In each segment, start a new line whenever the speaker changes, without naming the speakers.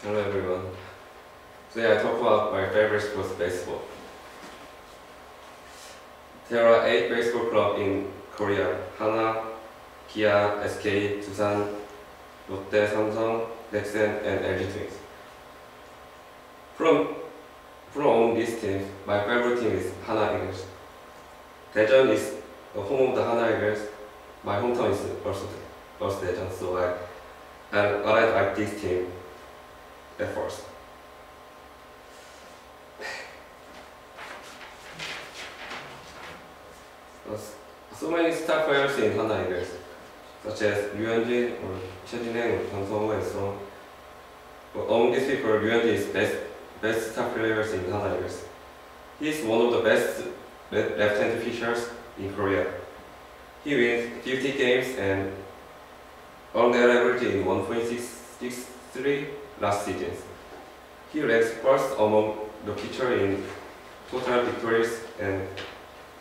Hello everyone. Today I talk about my favorite sport, baseball. There are 8 baseball clubs in Korea: Hana, Kia, SK, Dusan, Lotte, Samsung, Nexen, and LG Twins. From all these teams, my favorite team is Hana Eagles. Daejeon is the home of the Hana Eagles. My hometown is also Daejeon, so I like this team at first. So many star players in Hana Eagles, such as Ryu Hyun-jin or Choi Jin-hae or Jung Sung-ho and so on. But among these people, Ryu Hyun-jin is best star players in Hana Eagles. He is one of the best left-hand pitchers in Korea. He wins 50 games and earned an average in 1.663 last season. He ranks first among the pitchers in total victories and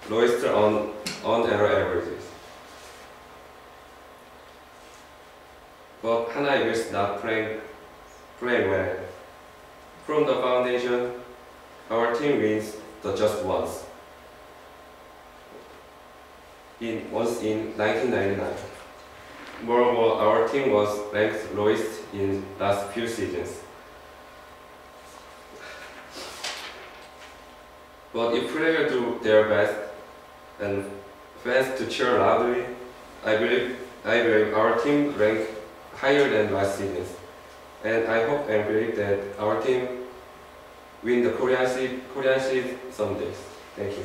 lowest on error averages. But Hana is not playing well. From the foundation, our team wins just once. Once in 1999. Moreover, our team was ranked lowest in last few seasons. But if players do their best and fans to cheer loudly, I believe our team rank higher than last season. And I hope and believe that our team win the Korean seed someday. Thank you.